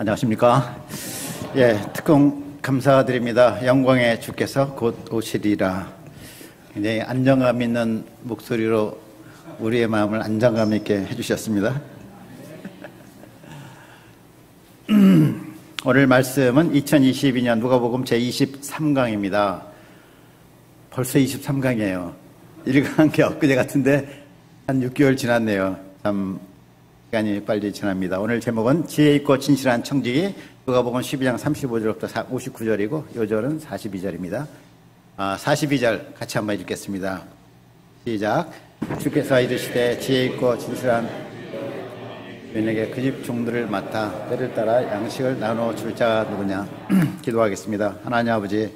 안녕하십니까. 특공 감사드립니다. 영광의 주께서 곧 오시리라. 굉장히 안정감 있는 목소리로 우리의 마음을 안정감 있게 해주셨습니다. 오늘 말씀은 2022년 누가복음 제23강입니다. 벌써 23강이에요. 읽은 게 엊그제 같은데 한 6개월 지났네요. 참 시간이 빨리 지납니다. 오늘 제목은 지혜 있고 진실한 청지기, 누가복음 12장 35절부터 59절이고 요절은 42절입니다. 42절 같이 한번 읽겠습니다. 시작. 주께서 이르시되 지혜 있고 진실한 주인에게 그 집 종들을 맡아 때를 따라 양식을 나누어 줄 자가 누구냐. 기도하겠습니다. 하나님 아버지,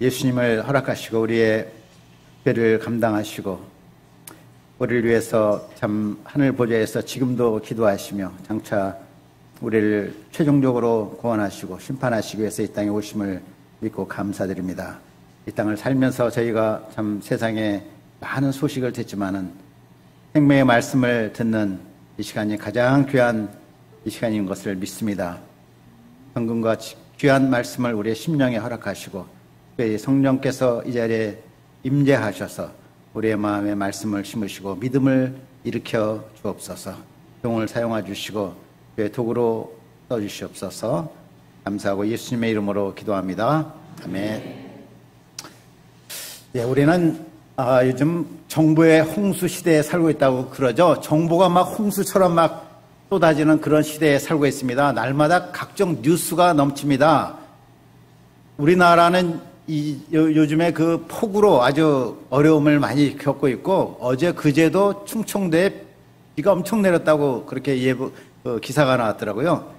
예수님을 허락하시고 우리의 죄를 감당하시고 우리를 위해서 참 하늘 보좌에서 지금도 기도하시며 장차 우리를 최종적으로 구원하시고 심판하시기 위해서 이 땅에 오심을 믿고 감사드립니다. 이 땅을 살면서 저희가 참 세상에 많은 소식을 듣지만은 생명의 말씀을 듣는 이 시간이 가장 귀한 이 시간인 것을 믿습니다. 성경과 귀한 말씀을 우리의 심령에 허락하시고 성령께서 이 자리에 임재하셔서 우리의 마음에 말씀을 심으시고 믿음을 일으켜 주옵소서. 종을 사용해 주시고 주의 도구로 써주시옵소서. 감사하고 예수님의 이름으로 기도합니다. 아멘. 우리는 요즘 정보의 홍수 시대에 살고 있다고 그러죠. 정보가 막 홍수처럼 막 쏟아지는 그런 시대에 살고 있습니다. 날마다 각종 뉴스가 넘칩니다. 우리나라는 요즘에 그 폭우로 아주 어려움을 많이 겪고 있고 어제 그제도 충청도에 비가 엄청 내렸다고 그렇게 기사가 나왔더라고요.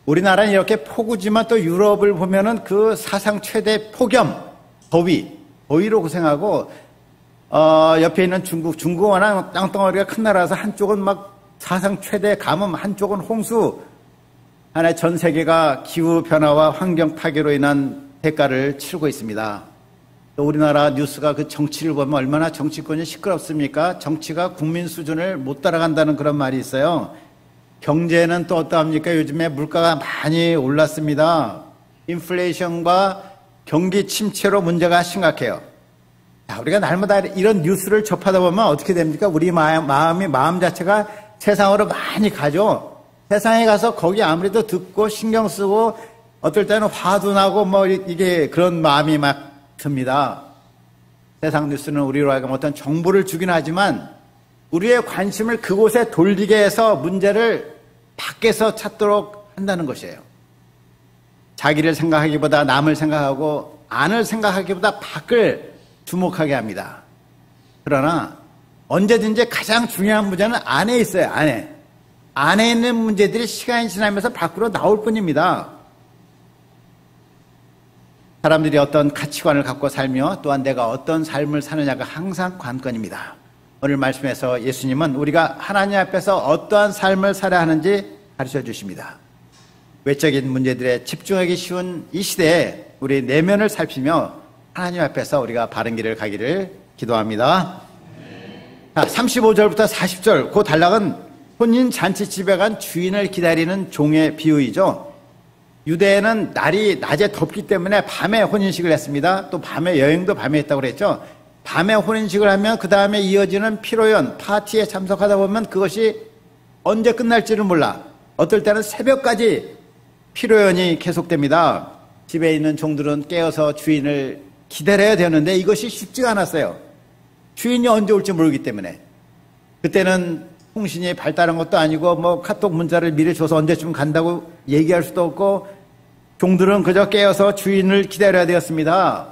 우리나라는 이렇게 폭우지만 또 유럽을 보면은 그 사상 최대 폭염, 더위로 고생하고 옆에 있는 중국은 워낙 땅덩어리가 큰 나라라서 한쪽은 막 사상 최대 가뭄, 한쪽은 홍수. 하나의 전 세계가 기후 변화와 환경 파괴로 인한 대가를 치르고 있습니다. 또 우리나라 뉴스가 그 정치를 보면 얼마나 정치권이 시끄럽습니까? 정치가 국민 수준을 못 따라간다는 그런 말이 있어요. 경제는 또 어떠합니까? 요즘에 물가가 많이 올랐습니다. 인플레이션과 경기 침체로 문제가 심각해요. 우리가 날마다 이런 뉴스를 접하다 보면 어떻게 됩니까? 우리 마음 자체가 세상으로 많이 가죠. 세상에 가서 거기 아무래도 듣고 신경 쓰고 어떨 때는 화도 나고 이게 그런 마음이 막 듭니다. 세상 뉴스는 우리로 하여금 어떤 정보를 주긴 하지만 우리의 관심을 그곳에 돌리게 해서 문제를 밖에서 찾도록 한다는 것이에요. 자기를 생각하기보다 남을 생각하고 안을 생각하기보다 밖을 주목하게 합니다. 그러나 언제든지 가장 중요한 문제는 안에 있어요. 안에 있는 문제들이 시간이 지나면서 밖으로 나올 뿐입니다. 사람들이 어떤 가치관을 갖고 살며 또한 내가 어떤 삶을 사느냐가 항상 관건입니다. 오늘 말씀에서 예수님은 우리가 하나님 앞에서 어떠한 삶을 살아야 하는지 가르쳐 주십니다. 외적인 문제들에 집중하기 쉬운 이 시대에 우리 내면을 살피며 하나님 앞에서 우리가 바른 길을 가기를 기도합니다. 35절부터 40절 그 단락은 혼인 잔치집에 간 주인을 기다리는 종의 비유이죠. 유대에는 날이 낮에 덥기 때문에 밤에 혼인식을 했습니다. 또 밤에 여행도 밤에 했다고 그랬죠. 밤에 혼인식을 하면 그 다음에 이어지는 피로연, 파티에 참석하다 보면 그것이 언제 끝날지를 몰라. 어떨 때는 새벽까지 피로연이 계속됩니다. 집에 있는 종들은 깨어서 주인을 기다려야 되는데 이것이 쉽지가 않았어요. 주인이 언제 올지 모르기 때문에. 그때는 통신이 발달한 것도 아니고 카톡 문자를 미리 줘서 언제쯤 간다고 얘기할 수도 없고 종들은 그저 깨어서 주인을 기다려야 되었습니다.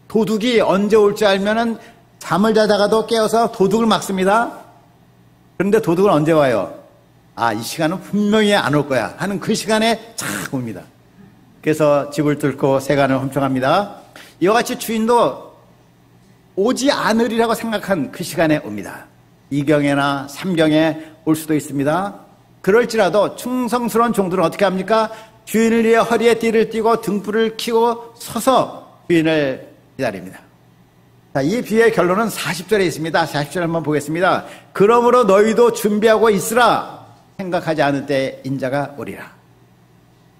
도둑이 언제 올지 알면은 잠을 자다가도 깨어서 도둑을 막습니다. 그런데 도둑은 언제 와요? 이 시간은 분명히 안 올 거야 하는 그 시간에 착 옵니다. 그래서 집을 뚫고 세간을 훔쳐갑니다. 이와 같이 주인도 오지 않으리라고 생각한 그 시간에 옵니다. 2경에나 3경에 올 수도 있습니다. 그럴지라도 충성스러운 종들은 어떻게 합니까? 주인을 위해 허리에 띠를 띠고 등불을 켜고 서서 주인을 기다립니다. 이 비유의 결론은 40절에 있습니다. 40절 한번 보겠습니다. 그러므로 너희도 준비하고 있으라. 생각하지 않을 때 인자가 오리라.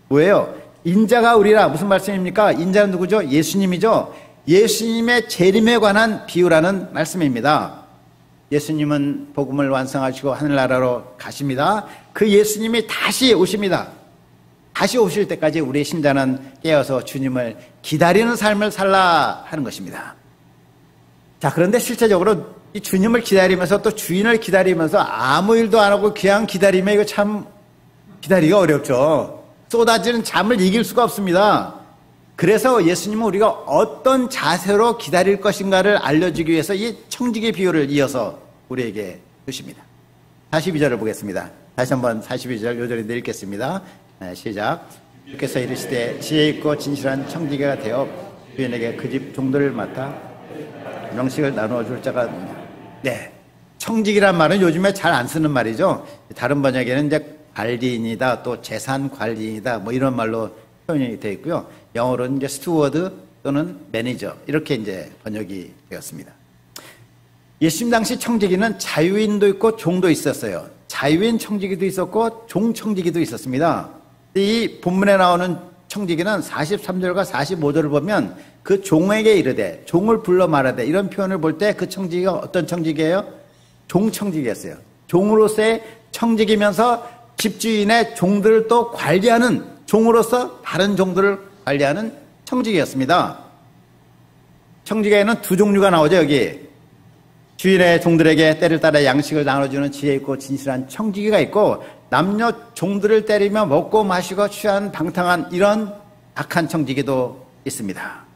뭐예요? 인자가 오리라. 무슨 말씀입니까? 인자는 누구죠? 예수님이죠. 예수님의 재림에 관한 비유라는 말씀입니다. 예수님은 복음을 완성하시고 하늘나라로 가십니다. 그 예수님이 다시 오십니다. 다시 오실 때까지 우리의 신자는 깨어서 주님을 기다리는 삶을 살라 하는 것입니다. 자, 그런데 실제적으로 이 주님을 기다리면서 또 주인을 기다리면서 아무 일도 안 하고 그냥 기다리면 이거 참 기다리기가 어렵죠. 쏟아지는 잠을 이길 수가 없습니다. 그래서 예수님은 우리가 어떤 자세로 기다릴 것인가를 알려주기 위해서 이 청지기 비유를 이어서 우리에게 주십니다. 42절을 보겠습니다. 다시 한번 42절 요절인데 읽겠습니다. 시작. 주께서 이르시되 지혜 있고 진실한 청지기가 되어 주인에게 그 집 종들을 맡아 명식을 나누어 줄 자가 누구냐. 네, 청지기란 말은 요즘에 잘 안 쓰는 말이죠. 다른 번역에는 이제 관리인이다, 또 재산 관리인이다, 뭐 이런 말로 표현이 되어 있고요. 영어로는 이제 스튜어드 또는 매니저 이렇게 이제 번역이 되었습니다. 예수님 당시 청지기는 자유인도 있고 종도 있었어요. 자유인 청지기도 있었고 종 청지기도 있었습니다. 이 본문에 나오는 청지기는 43절과 45절을 보면 그 종에게 이르되 종을 불러 말하되 이런 표현을 볼 때 그 청지기가 어떤 청지기예요? 종 청지기였어요. 종으로서의 청지기면서 집주인의 종들을 또 관리하는 종으로서 다른 종들을 관리하는 청지기였습니다. 청지기에는 두 종류가 나오죠. 여기 주인의 종들에게 때를 따라 양식을 나눠주는 지혜 있고 진실한 청지기가 있고 남녀 종들을 때리며 먹고 마시고 취한 방탕한 이런 악한 청지기도 있습니다.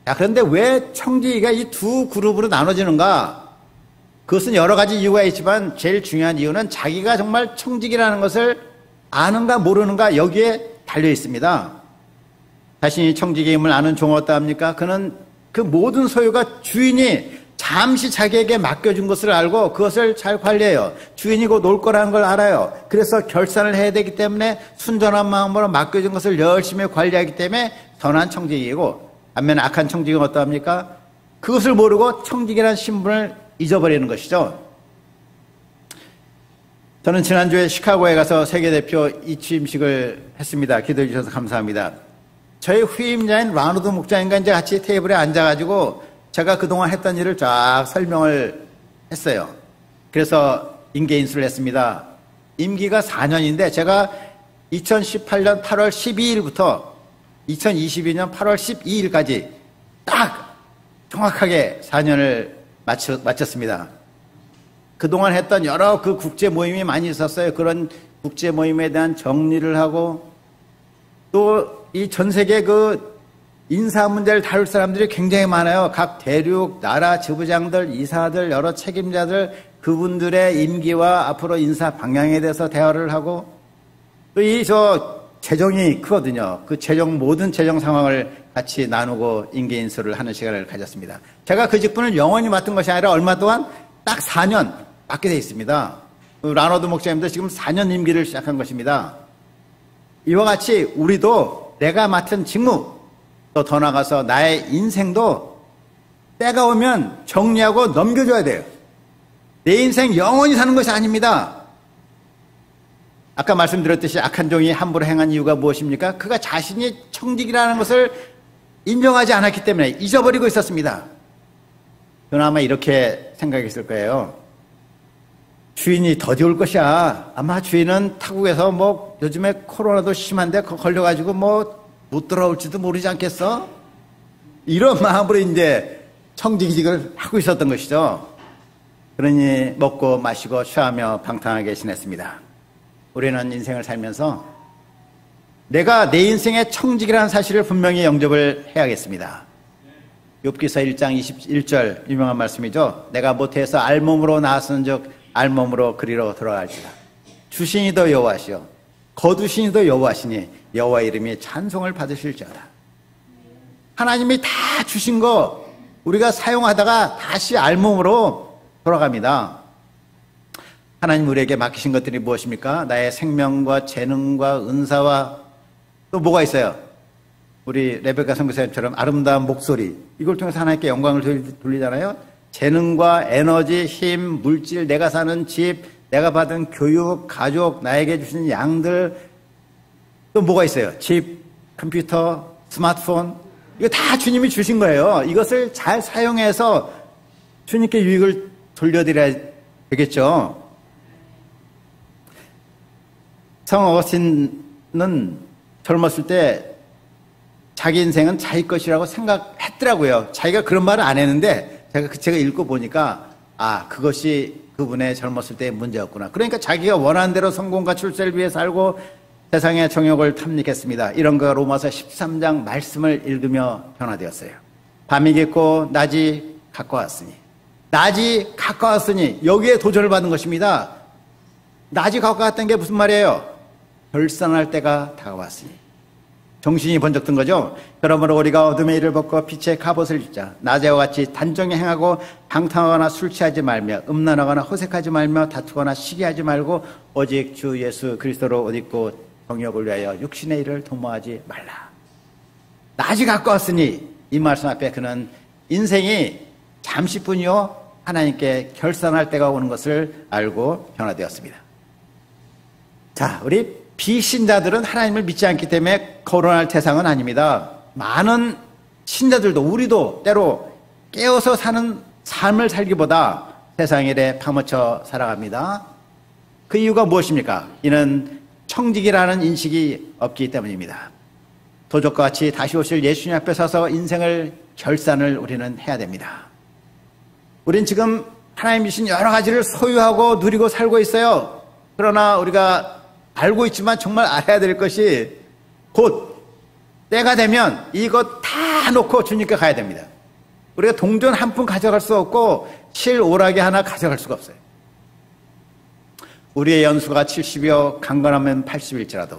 자, 그런데 왜 청지기가 이 두 그룹으로 나눠지는가? 그것은 여러 가지 이유가 있지만 제일 중요한 이유는 자기가 정말 청지기라는 것을 아는가 모르는가 여기에 달려 있습니다. 자신이 청지기임을 아는 종은 어떠합니까? 그는 그 모든 소유가 주인이 잠시 자기에게 맡겨준 것을 알고 그것을 잘 관리해요. 주인이 곧 올 거라는 걸 알아요. 그래서 결산을 해야 되기 때문에 순전한 마음으로 맡겨준 것을 열심히 관리하기 때문에 선한 청지기이고, 반면에 악한 청지기는 어떠합니까? 그것을 모르고 청지기라는 신분을 잊어버리는 것이죠. 저는 지난주에 시카고에 가서 세계대표 이취임식을 했습니다. 기도해 주셔서 감사합니다. 저희 후임자인 라노드 목장님과 이제 같이 테이블에 앉아가지고 제가 그동안 했던 일을 쫙 설명을 했어요. 그래서 임계인수를 했습니다. 임기가 4년인데 제가 2018년 8월 12일부터 2022년 8월 12일까지 딱 정확하게 4년을 마쳤습니다. 그동안 했던 여러 그 국제 모임이 많이 있었어요. 그런 국제 모임에 대한 정리를 하고 또 이 전 세계 그 인사 문제를 다룰 사람들이 굉장히 많아요. 각 대륙, 나라, 지부장들, 이사들, 여러 책임자들, 그분들의 임기와 앞으로 인사 방향에 대해서 대화를 하고 또 재정이 크거든요. 그 모든 재정 상황을 같이 나누고 임기인수를 하는 시간을 가졌습니다. 제가 그 직분을 영원히 맡은 것이 아니라 얼마 동안 딱 4년 맡게 되어 있습니다. 라노드 목사님도 지금 4년 임기를 시작한 것입니다. 이와 같이 우리도 내가 맡은 직무 또 더 나아가서 나의 인생도 때가 오면 정리하고 넘겨줘야 돼요. 내 인생 영원히 사는 것이 아닙니다. 아까 말씀드렸듯이 악한 종이 함부로 행한 이유가 무엇입니까? 그가 자신이 청지기라는 것을 인정하지 않았기 때문에 잊어버리고 있었습니다. 저는 아마 이렇게 생각했을 거예요. 주인이 더디 올 것이야. 아마 주인은 타국에서 뭐 요즘에 코로나도 심한데 걸려가지고 뭐 못 돌아올지도 모르지 않겠어? 이런 마음으로 이제 청지기직을 하고 있었던 것이죠. 그러니 먹고 마시고 취하며 방탕하게 지냈습니다. 우리는 인생을 살면서 내가 내 인생의 청지기라는 사실을 분명히 영접을 해야겠습니다. 욥기서 1장 21절 유명한 말씀이죠. 내가 모태에서 알몸으로 나왔은즉 알몸으로 그리로 돌아갈지라. 주신이도 여호와시요 거두신이도 여호와시니 여호와 이름이 찬송을 받으실지어다. 하나님이 다 주신 거 우리가 사용하다가 다시 알몸으로 돌아갑니다. 하나님 우리에게 맡기신 것들이 무엇입니까? 나의 생명과 재능과 은사와 또 뭐가 있어요? 우리 레베카 선교사님처럼 아름다운 목소리, 이걸 통해서 하나님께 영광을 돌리잖아요. 재능과 에너지, 힘, 물질, 내가 사는 집, 내가 받은 교육, 가족, 나에게 주신 양들, 또 뭐가 있어요? 집, 컴퓨터, 스마트폰, 이거 다 주님이 주신 거예요. 이것을 잘 사용해서 주님께 유익을 돌려드려야 되겠죠. 성 어거스틴은 젊었을 때 자기 인생은 자기 것이라고 생각했더라고요. 자기가 그런 말을 안 했는데 제가 읽고 보니까 그것이 그분의 젊었을 때의 문제였구나. 그러니까 자기가 원하는 대로 성공과 출세를 위해 살고 세상의 정욕을 탐닉했습니다. 이런 거가 로마서 13장 말씀을 읽으며 변화되었어요. 밤이 깊고 낮이 가까웠으니 여기에 도전을 받는 것입니다. 낮이 가까웠던 게 무슨 말이에요? 결산할 때가 다가왔으니 정신이 번쩍 든 거죠. 그러므로 우리가 어둠의 일을 벗고 빛의 갑옷을 입자. 낮에와 같이 단정히 행하고 방탕하거나 술 취하지 말며 음란하거나 호색하지 말며 다투거나 시기하지 말고 오직 주 예수 그리스도로 옷 입고 정욕을 위하여 육신의 일을 도모하지 말라. 낮이 가까웠으니 이 말씀 앞에 그는 인생이 잠시뿐이요 하나님께 결산할 때가 오는 것을 알고 변화되었습니다. 자, 우리 비신자들은 하나님을 믿지 않기 때문에 거론할 대상은 아닙니다. 많은 신자들도 우리도 때로 깨어서 사는 삶을 살기보다 세상 일에 파묻혀 살아갑니다. 그 이유가 무엇입니까? 이는 청직이라는 인식이 없기 때문입니다. 도적과 같이 다시 오실 예수님 앞에 서서 인생을 결산을 우리는 해야 됩니다. 우린 지금 하나님 주신 여러 가지를 소유하고 누리고 살고 있어요. 그러나 우리가 알고 있지만 정말 알아야 될 것이 곧 때가 되면 이것 다 놓고 주님께 가야 됩니다. 우리가 동전 한 푼 가져갈 수 없고 실 오라기 하나 가져갈 수가 없어요. 우리의 연수가 70이요 강건하면 80일지라도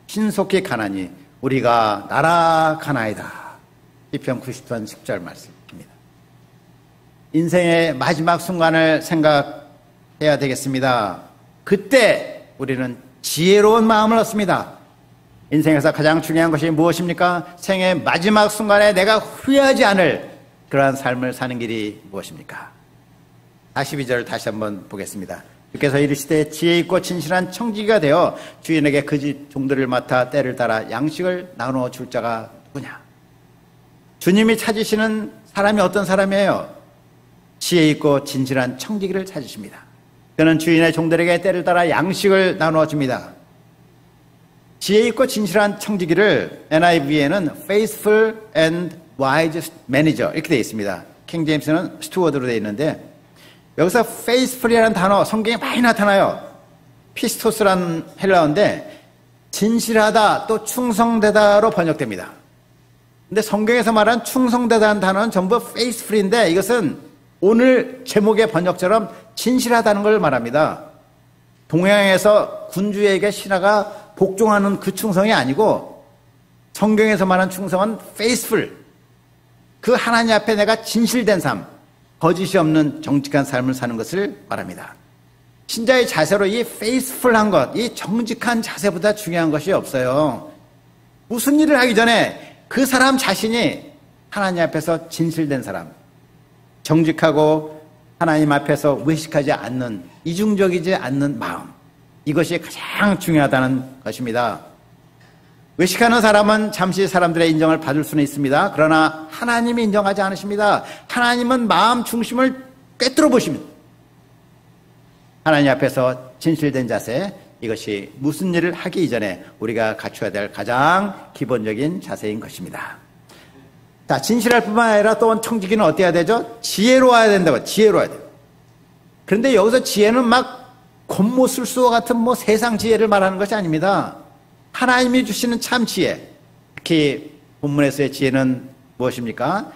신속히 가나니 우리가 날아가나이다. 시편 90편 10절 말씀입니다. 인생의 마지막 순간을 생각해야 되겠습니다. 그때 우리는 지혜로운 마음을 얻습니다. 인생에서 가장 중요한 것이 무엇입니까? 생의 마지막 순간에 내가 후회하지 않을 그러한 삶을 사는 길이 무엇입니까? 42절 다시 한번 보겠습니다. 주께서 이르시되 지혜 있고 진실한 청지기가 되어 주인에게 그 집 종들을 맡아 때를 따라 양식을 나누어 줄 자가 누구냐? 주님이 찾으시는 사람이 어떤 사람이에요? 지혜 있고 진실한 청지기를 찾으십니다. 그는 주인의 종들에게 때를 따라 양식을 나누어 줍니다. 지혜 있고 진실한 청지기를 NIV에는 faithful and wise manager 이렇게 되어 있습니다. 킹 제임스는 스튜어드로 되어 있는데 여기서 faithful이라는 단어 성경에 많이 나타나요. 피스토스라는 헬라어인데 진실하다 또 충성되다로 번역됩니다. 근데 성경에서 말한 충성되다는 단어는 전부 faithful인데 이것은 오늘 제목의 번역처럼 진실하다는 걸 말합니다. 동양에서 군주에게 신하가 복종하는 그 충성이 아니고 성경에서 말하는 충성은 faithful. 그 하나님 앞에 내가 진실된 삶, 거짓이 없는 정직한 삶을 사는 것을 말합니다. 신자의 자세로 이 faithful한 것, 이 정직한 자세보다 중요한 것이 없어요. 무슨 일을 하기 전에 그 사람 자신이 하나님 앞에서 진실된 사람, 정직하고 하나님 앞에서 외식하지 않는, 이중적이지 않는 마음, 이것이 가장 중요하다는 것입니다. 외식하는 사람은 잠시 사람들의 인정을 받을 수는 있습니다. 그러나 하나님이 인정하지 않으십니다. 하나님은 마음 중심을 꿰뚫어 보십니다. 하나님 앞에서 진실된 자세, 이것이 무슨 일을 하기 이전에 우리가 갖춰야 될 가장 기본적인 자세인 것입니다. 자, 진실할 뿐만 아니라 또 청지기는 어때야 되죠? 지혜로워야 된다고, 지혜로워야 돼요. 그런데 여기서 지혜는 막 겉모술수와 같은 세상 지혜를 말하는 것이 아닙니다. 하나님이 주시는 참 지혜, 특히 본문에서의 지혜는 무엇입니까?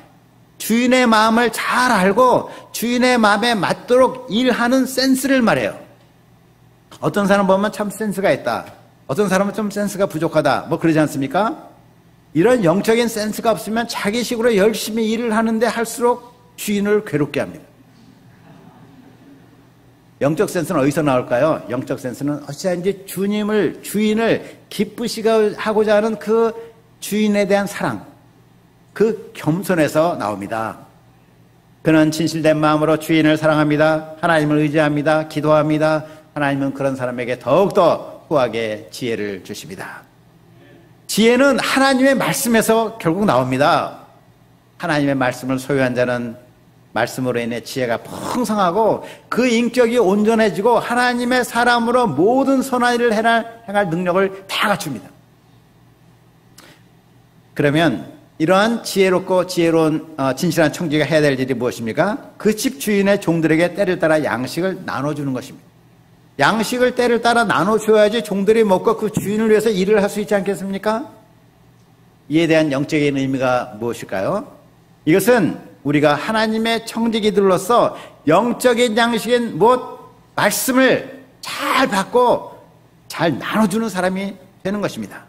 주인의 마음을 잘 알고 주인의 마음에 맞도록 일하는 센스를 말해요. 어떤 사람 보면 참 센스가 있다, 어떤 사람은 좀 센스가 부족하다, 그러지 않습니까? 이런 영적인 센스가 없으면 자기식으로 열심히 일을 하는데 할수록 주인을 괴롭게 합니다. 영적 센스는 어디서 나올까요? 영적 센스는 어찌하든지 주인을 기쁘시게 하고자 하는 그 주인에 대한 사랑, 그 겸손에서 나옵니다. 그는 진실된 마음으로 주인을 사랑합니다. 하나님을 의지합니다. 기도합니다. 하나님은 그런 사람에게 더욱더 후하게 지혜를 주십니다. 지혜는 하나님의 말씀에서 결국 나옵니다. 하나님의 말씀을 소유한 자는 말씀으로 인해 지혜가 풍성하고 그 인격이 온전해지고 하나님의 사람으로 모든 선한 일을 행할 능력을 다 갖춥니다. 그러면 이러한 지혜롭고 지혜로운 진실한 청지기가 해야 될 일이 무엇입니까? 그 집 주인의 종들에게 때를 따라 양식을 나눠주는 것입니다. 양식을 때를 따라 나눠줘야지 종들이 먹고 그 주인을 위해서 일을 할 수 있지 않겠습니까? 이에 대한 영적인 의미가 무엇일까요? 이것은 우리가 하나님의 청지기들로서 영적인 양식인 말씀을 잘 받고 잘 나눠주는 사람이 되는 것입니다.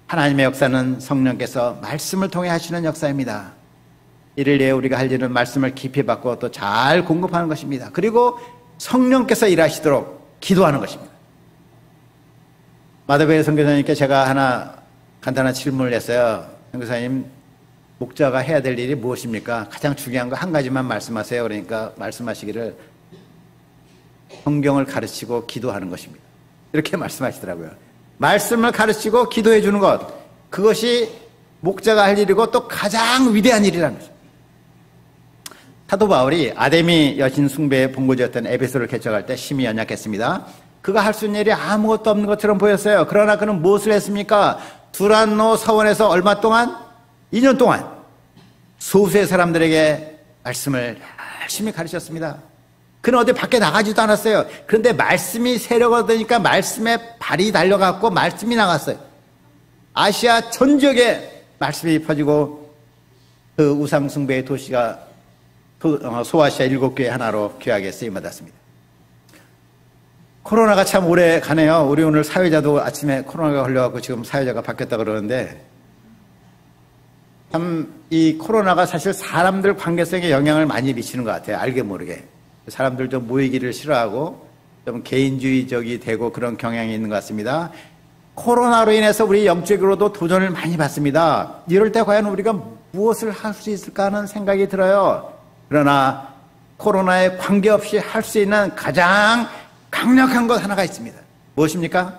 하나님의 역사는 성령께서 말씀을 통해 하시는 역사입니다. 이를 위해 우리가 할 일은 말씀을 깊이 받고 또 잘 공급하는 것입니다. 그리고 성령께서 일하시도록 기도하는 것입니다. 마더베이 선교사님께 제가 하나 간단한 질문을 했어요. 선교사님, 목자가 해야 될 일이 무엇입니까? 가장 중요한 거 한 가지만 말씀하세요. 그러니까 말씀하시기를 성경을 가르치고 기도하는 것입니다. 이렇게 말씀하시더라고요. 말씀을 가르치고 기도해 주는 것, 그것이 목자가 할 일이고 또 가장 위대한 일이라는 거죠. 사도 바울이 아데미 여신 숭배의 본거지였던 에베소를 개척할 때 심히 연약했습니다. 그가 할 수 있는 일이 아무것도 없는 것처럼 보였어요. 그러나 그는 무엇을 했습니까? 두란노 서원에서 얼마 동안? 2년 동안 소수의 사람들에게 말씀을 열심히 가르쳤습니다. 그는 어디 밖에 나가지도 않았어요. 그런데 말씀이 세력을 얻으니까 말씀에 발이 달려갔고 말씀이 나갔어요. 아시아 전 지역에 말씀이 퍼지고 그 우상숭배의 도시가 소아시아 7교회 하나로 귀하게 쓰임받았습니다. 코로나가 참 오래 가네요. 우리 오늘 사회자도 아침에 코로나가 걸려갖고 지금 사회자가 바뀌었다 그러는데 참 이 코로나가 사실 사람들 관계성에 영향을 많이 미치는 것 같아요. 알게 모르게. 사람들 좀 모이기를 싫어하고 좀 개인주의적이 되고 그런 경향이 있는 것 같습니다. 코로나로 인해서 우리 영적으로도 도전을 많이 받습니다. 이럴 때 과연 우리가 무엇을 할 수 있을까 하는 생각이 들어요. 그러나 코로나에 관계없이 할 수 있는 가장 강력한 것 하나가 있습니다. 무엇입니까?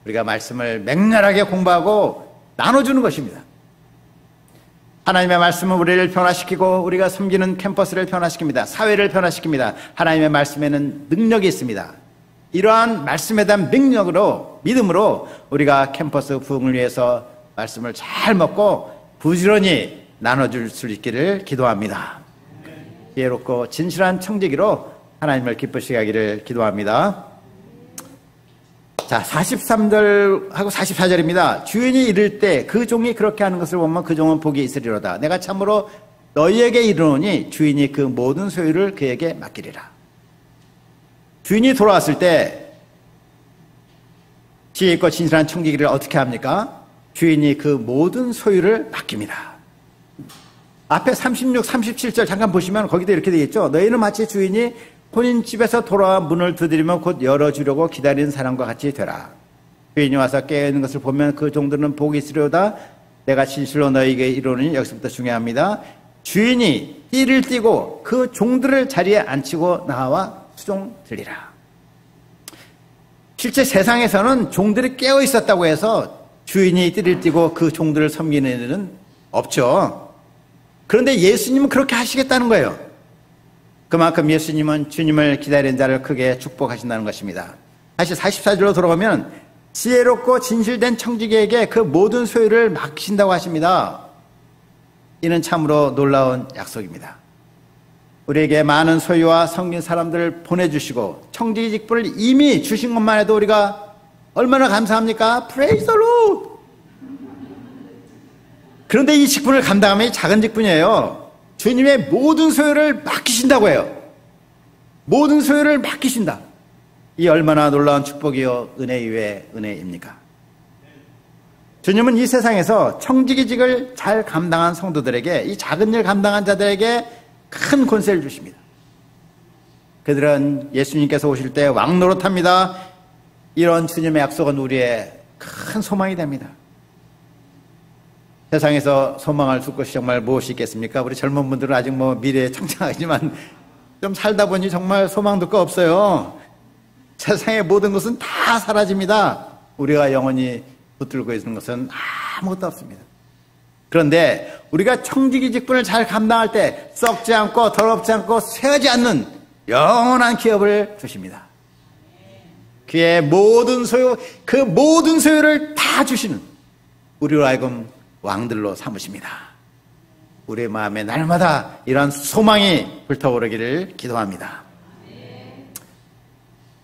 우리가 말씀을 맹렬하게 공부하고 나눠주는 것입니다. 하나님의 말씀은 우리를 변화시키고 우리가 섬기는 캠퍼스를 변화시킵니다. 사회를 변화시킵니다. 하나님의 말씀에는 능력이 있습니다. 이러한 말씀에 대한 능력으로, 믿음으로 우리가 캠퍼스 부흥을 위해서 말씀을 잘 먹고 부지런히 나눠줄 수 있기를 기도합니다. 지혜롭고 진실한 청지기로 하나님을 기쁘시게 하기를 기도합니다. 자, 43절하고 44절입니다. 주인이 이를 때 그 종이 그렇게 하는 것을 보면 그 종은 복이 있으리로다. 내가 참으로 너희에게 이르노니 주인이 그 모든 소유를 그에게 맡기리라. 주인이 돌아왔을 때 지혜 있고 진실한 청지기를 어떻게 합니까? 주인이 그 모든 소유를 맡깁니다. 앞에 36, 37절 잠깐 보시면 거기도 이렇게 되어 있죠. 너희는 마치 주인이 본인 집에서 돌아와 문을 두드리면 곧 열어주려고 기다리는 사람과 같이 되라. 주인이 와서 깨어있는 것을 보면 그 종들은 복이 있으려다. 내가 진실로 너희에게 이르노니, 여기서부터 중요합니다. 주인이 띠를 띠고 그 종들을 자리에 앉히고 나와 수종들리라. 실제 세상에서는 종들이 깨어 있었다고 해서 주인이 띠를 띠고 그 종들을 섬기는 일은 없죠. 그런데 예수님은 그렇게 하시겠다는 거예요. 그만큼 예수님은 주님을 기다리는 자를 크게 축복하신다는 것입니다. 다시 44절로 돌아가면 지혜롭고 진실된 청지기에게 그 모든 소유를 맡기신다고 하십니다. 이는 참으로 놀라운 약속입니다. 우리에게 많은 소유와 섬긴 사람들을 보내주시고 청지기 직분을 이미 주신 것만 해도 우리가 얼마나 감사합니까? Praise the Lord! 그런데 이 직분을 감당하면 작은 직분이에요. 주님의 모든 소유를 맡기신다고 해요. 모든 소유를 맡기신다. 이 얼마나 놀라운 축복이요 은혜 위에 은혜입니까? 주님은 이 세상에서 청지기직을 잘 감당한 성도들에게, 이 작은 일 감당한 자들에게 큰 권세를 주십니다. 그들은 예수님께서 오실 때 왕노릇합니다. 이런 주님의 약속은 우리의 큰 소망이 됩니다. 세상에서 소망할 수 것이 정말 무엇이 있겠습니까? 우리 젊은 분들은 아직 미래에 창창하지만 좀 살다 보니 정말 소망도 거 없어요. 세상의 모든 것은 다 사라집니다. 우리가 영원히 붙들고 있는 것은 아무것도 없습니다. 그런데 우리가 청지기 직분을 잘 감당할 때 썩지 않고 더럽지 않고 쇠하지 않는 영원한 기업을 주십니다. 그의 모든 소유, 그 모든 소유를 다 주시는 우리로 하여금 왕들로 삼으십니다. 우리의 마음에 날마다 이러한 소망이 불타오르기를 기도합니다.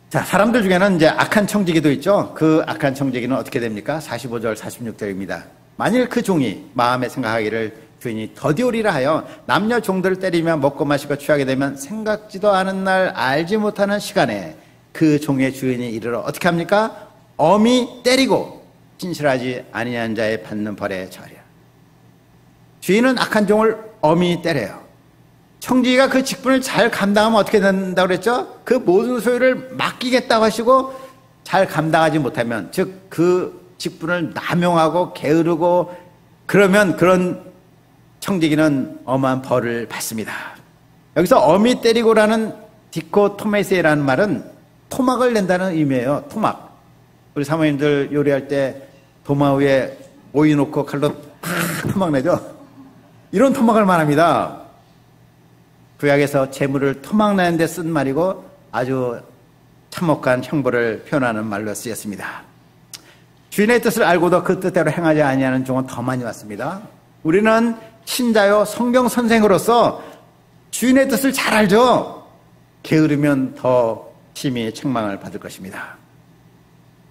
자, 사람들 중에는 이제 악한 청지기도 있죠. 그 악한 청지기는 어떻게 됩니까? 45절, 46절입니다. 만일 그 종이 마음에 생각하기를 주인이 더디오리라 하여 남녀 종들을 때리며 먹고 마시고 취하게 되면 생각지도 않은 날 알지 못하는 시간에 그 종의 주인이 이르러 어떻게 합니까? 엄히 때리고 진실하지 아니한 자의 받는 벌에 처하리라. 주인은 악한 종을 엄히 때려요. 청지기가 그 직분을 잘 감당하면 어떻게 된다고 그랬죠? 그 모든 소유를 맡기겠다고 하시고 잘 감당하지 못하면, 즉 그 직분을 남용하고 게으르고 그러면 그런 청지기는 엄한 벌을 받습니다. 여기서 엄히 때리고라는 디코토메세라는 말은 토막을 낸다는 의미예요. 토막. 우리 사모님들 요리할 때 도마 위에 오이 놓고 칼로 팍 토막 내죠? 이런 토막을 말합니다. 구약에서 재물을 토막내는 데 쓴 말이고 아주 참혹한 형벌을 표현하는 말로 쓰였습니다. 주인의 뜻을 알고도 그 뜻대로 행하지 아니하는 종은 더 많이 왔습니다. 우리는 신자요 성경 선생으로서 주인의 뜻을 잘 알죠. 게으르면 더 심히 책망을 받을 것입니다.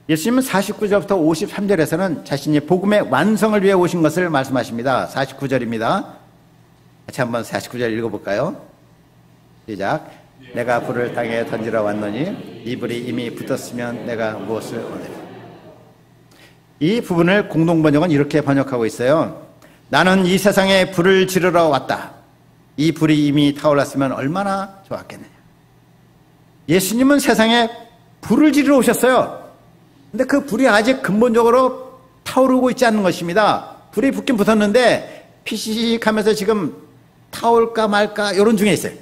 예수님은 49절부터 53절에서는 자신이 복음의 완성을 위해 오신 것을 말씀하십니다. 49절입니다. 같이 한번 49절 읽어볼까요? 시작. 내가 불을 땅에 던지러 왔노니 이 불이 이미 붙었으면 내가 무엇을 원하리까. 이 부분을 공동번역은 이렇게 번역하고 있어요. 나는 이 세상에 불을 지르러 왔다. 이 불이 이미 타올랐으면 얼마나 좋았겠느냐. 예수님은 세상에 불을 지르러 오셨어요. 근데 그 불이 아직 근본적으로 타오르고 있지 않는 것입니다. 불이 붙긴 붙었는데 피시식 하면서 지금 타올까 말까 이런 중에 있어요.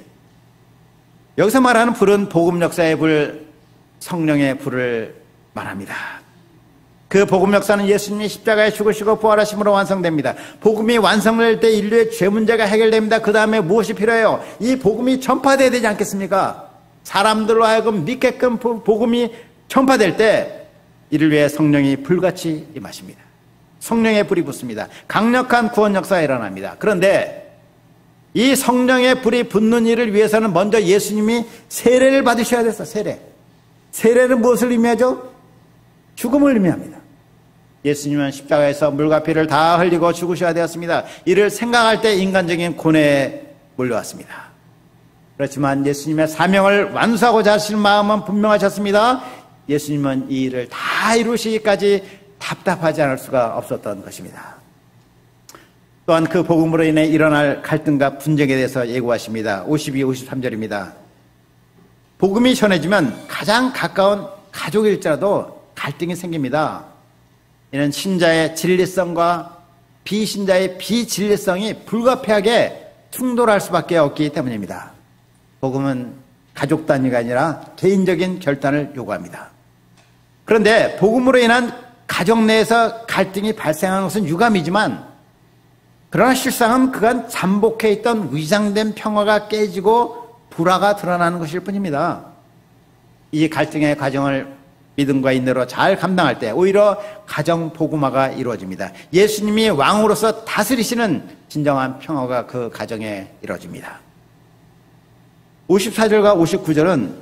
여기서 말하는 불은 복음 역사의 불, 성령의 불을 말합니다. 그 복음 역사는 예수님이 십자가에 죽으시고 부활하심으로 완성됩니다. 복음이 완성될 때 인류의 죄 문제가 해결됩니다. 그 다음에 무엇이 필요해요? 이 복음이 전파돼야 되지 않겠습니까? 사람들로 하여금 믿게끔 복음이 전파될 때 이를 위해 성령이 불같이 임하십니다. 성령의 불이 붙습니다. 강력한 구원 역사가 일어납니다. 그런데 이 성령의 불이 붙는 일을 위해서는 먼저 예수님이 세례를 받으셔야 됐어. 세례는 무엇을 의미하죠? 죽음을 의미합니다. 예수님은 십자가에서 물과 피를 다 흘리고 죽으셔야 되었습니다. 이를 생각할 때 인간적인 고뇌에 몰려왔습니다. 그렇지만 예수님의 사명을 완수하고자 하시는 마음은 분명하셨습니다. 예수님은 이 일을 다 이루시기까지 답답하지 않을 수가 없었던 것입니다. 또한 그 복음으로 인해 일어날 갈등과 분쟁에 대해서 예고하십니다. 52, 53절입니다. 복음이 전해지면 가장 가까운 가족일지라도 갈등이 생깁니다. 이는 신자의 진리성과 비신자의 비진리성이 불가피하게 충돌할 수밖에 없기 때문입니다. 복음은 가족 단위가 아니라 개인적인 결단을 요구합니다. 그런데 복음으로 인한 가정 내에서 갈등이 발생하는 것은 유감이지만, 그러나 실상은 그간 잠복해 있던 위장된 평화가 깨지고 불화가 드러나는 것일 뿐입니다. 이 갈등의 과정을 믿음과 인내로 잘 감당할 때 오히려 가정 복음화가 이루어집니다. 예수님이 왕으로서 다스리시는 진정한 평화가 그 가정에 이루어집니다. 54절과 59절은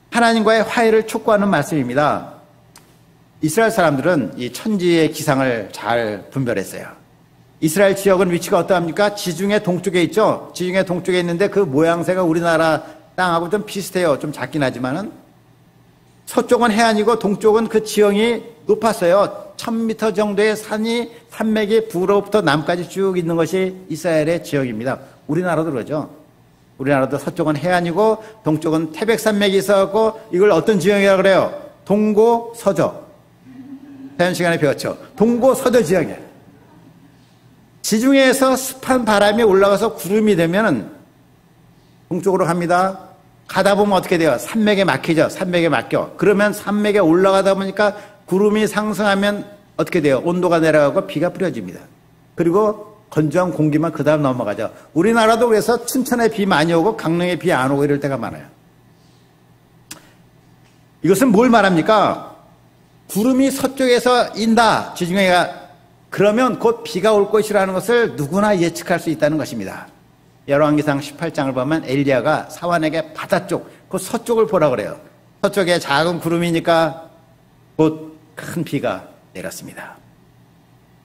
하나님과의 화해를 촉구하는 말씀입니다. 이스라엘 사람들은 이 천지의 기상을 잘 분별했어요. 이스라엘 지역은 위치가 어떠합니까? 지중해 동쪽에 있죠. 지중해 동쪽에 있는데 그 모양새가 우리나라 땅하고 좀 비슷해요. 좀 작긴 하지만은 서쪽은 해안이고 동쪽은 그 지형이 높았어요. 1000m 정도의 산맥이 북으로부터 남까지 쭉 있는 것이 이스라엘의 지역입니다. 우리나라도 그러죠. 우리나라도 서쪽은 해안이고 동쪽은 태백산맥이 있어갖고 이걸 어떤 지형이라고 그래요? 동고서저. 지난 시간에 배웠죠. 동고서저 지형이에요. 지중해에서 습한 바람이 올라가서 구름이 되면 동쪽으로 갑니다. 가다 보면 어떻게 돼요? 산맥에 막히죠. 산맥에 막혀. 그러면 산맥에 올라가다 보니까 구름이 상승하면 어떻게 돼요? 온도가 내려가고 비가 뿌려집니다. 그리고 건조한 공기만 그 다음 넘어가죠. 우리나라도 그래서 춘천에 비 많이 오고 강릉에 비 안 오고 이럴 때가 많아요. 이것은 뭘 말합니까? 구름이 서쪽에서 인다. 지중해가 그러면 곧 비가 올 것이라는 것을 누구나 예측할 수 있다는 것입니다. 열왕기상 18장을 보면 엘리야가 사환에게 바다 쪽, 그 서쪽을 보라 그래요. 서쪽에 작은 구름이니까 곧 큰 비가 내렸습니다.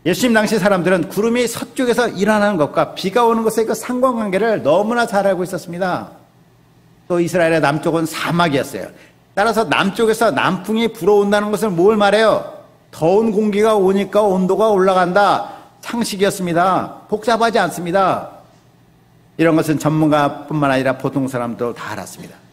예수님 당시 사람들은 구름이 서쪽에서 일어나는 것과 비가 오는 것의 그 상관관계를 너무나 잘 알고 있었습니다. 또 이스라엘의 남쪽은 사막이었어요. 따라서 남쪽에서 남풍이 불어온다는 것을 뭘 말해요? 더운 공기가 오니까 온도가 올라간다. 상식이었습니다. 복잡하지 않습니다. 이런 것은 전문가뿐만 아니라 보통 사람도 다 알았습니다.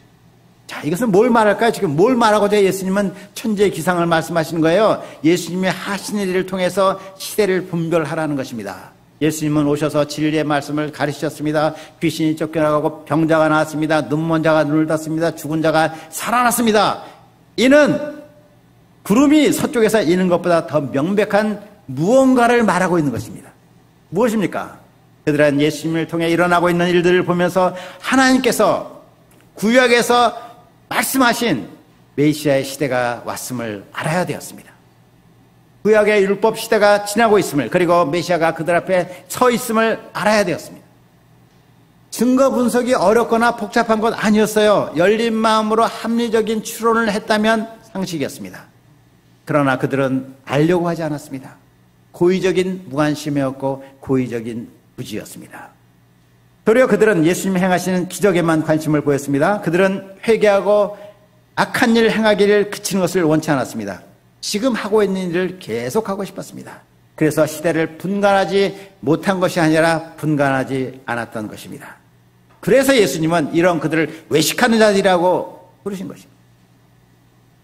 자, 이것은 뭘 말할까요? 지금 뭘 말하고자 예수님은 천지의 기상을 말씀하시는 거예요. 예수님의 하신 일을 통해서 시대를 분별하라는 것입니다. 예수님은 오셔서 진리의 말씀을 가르치셨습니다. 귀신이 쫓겨나가고 병자가 나왔습니다. 눈먼 자가 눈을 떴습니다. 죽은 자가 살아났습니다. 이는 구름이 서쪽에서 이는 것보다 더 명백한 무언가를 말하고 있는 것입니다. 무엇입니까? 그들은 예수님을 통해 일어나고 있는 일들을 보면서 하나님께서 구약에서 말씀하신 메시아의 시대가 왔음을 알아야 되었습니다. 구약의 율법 시대가 지나고 있음을, 그리고 메시아가 그들 앞에 서 있음을 알아야 되었습니다. 증거 분석이 어렵거나 복잡한 것 아니었어요. 열린 마음으로 합리적인 추론을 했다면 상식이었습니다. 그러나 그들은 알려고 하지 않았습니다. 고의적인 무관심이었고 고의적인 무지였습니다. 도리어 그들은 예수님이 행하시는 기적에만 관심을 보였습니다. 그들은 회개하고 악한 일 행하기를 그치는 것을 원치 않았습니다. 지금 하고 있는 일을 계속하고 싶었습니다. 그래서 시대를 분간하지 못한 것이 아니라 분간하지 않았던 것입니다. 그래서 예수님은 이런 그들을 외식하는 자들이라고 부르신 것입니다.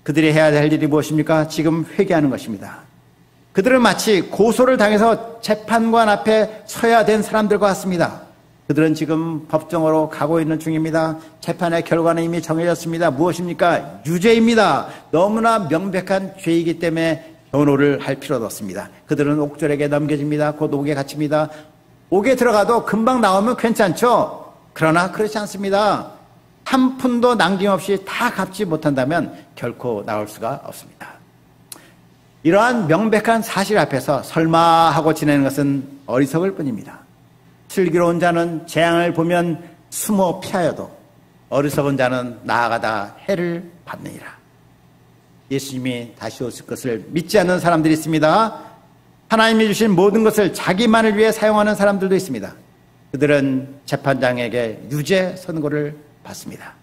그들이 해야 할 일이 무엇입니까? 지금 회개하는 것입니다. 그들은 마치 고소를 당해서 재판관 앞에 서야 된 사람들과 같습니다. 그들은 지금 법정으로 가고 있는 중입니다. 재판의 결과는 이미 정해졌습니다. 무엇입니까? 유죄입니다. 너무나 명백한 죄이기 때문에 변호를 할 필요도 없습니다. 그들은 옥졸에게 넘겨집니다. 곧 옥에 갇힙니다. 옥에 들어가도 금방 나오면 괜찮죠? 그러나 그렇지 않습니다. 한 푼도 남김없이 다 갚지 못한다면 결코 나올 수가 없습니다. 이러한 명백한 사실 앞에서 설마 하고 지내는 것은 어리석을 뿐입니다. 슬기로운 자는 재앙을 보면 숨어 피하여도 어리석은 자는 나아가다 해를 받느니라. 예수님이 다시 오실 것을 믿지 않는 사람들이 있습니다. 하나님이 주신 모든 것을 자기만을 위해 사용하는 사람들도 있습니다. 그들은 재판장에게 유죄 선고를 받습니다.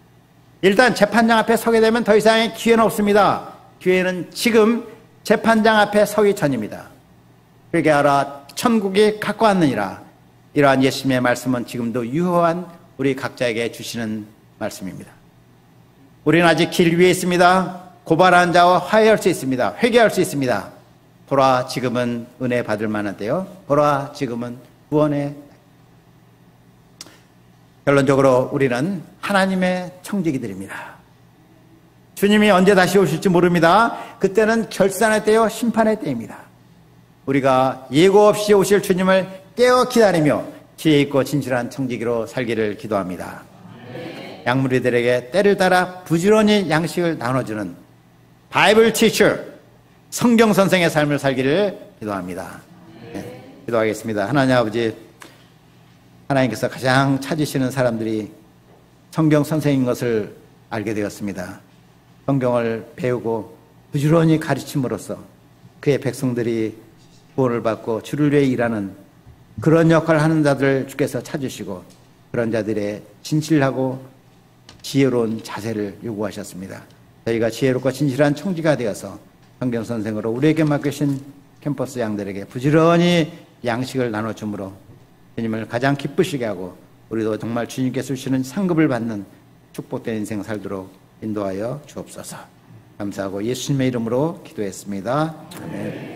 일단 재판장 앞에 서게 되면 더 이상의 기회는 없습니다. 기회는 지금 재판장 앞에 서기 전입니다. 회개하라, 천국이 가까웠느니라. 이러한 예수님의 말씀은 지금도 유효한 우리 각자에게 주시는 말씀입니다. 우리는 아직 길 위에 있습니다. 고발한 자와 화해할 수 있습니다. 회개할 수 있습니다. 보라, 지금은 은혜 받을 만한 때요. 보라, 지금은 구원의. 결론적으로 우리는 하나님의 청지기들입니다. 주님이 언제 다시 오실지 모릅니다. 그때는 결산의 때요, 심판의 때입니다. 우리가 예고 없이 오실 주님을 깨어 기다리며 지혜 있고 진실한 청지기로 살기를 기도합니다. 양무리들에게 때를 따라 부지런히 양식을 나눠주는 바이블 티처, 성경 선생의 삶을 살기를 기도합니다. 네, 기도하겠습니다. 하나님 아버지, 하나님께서 가장 찾으시는 사람들이 성경 선생인 것을 알게 되었습니다. 성경을 배우고 부지런히 가르침으로써 그의 백성들이 구원을 받고 주를 위해 일하는 그런 역할을 하는 자들을 주께서 찾으시고 그런 자들의 진실하고 지혜로운 자세를 요구하셨습니다. 저희가 지혜롭고 진실한 청지가 되어서 성경 선생으로 우리에게 맡기신 캠퍼스 양들에게 부지런히 양식을 나눠줌으로 주님을 가장 기쁘시게 하고 우리도 정말 주님께서 주시는 상급을 받는 축복된 인생 살도록 인도하여 주옵소서. 감사하고 예수님의 이름으로 기도했습니다. 아멘.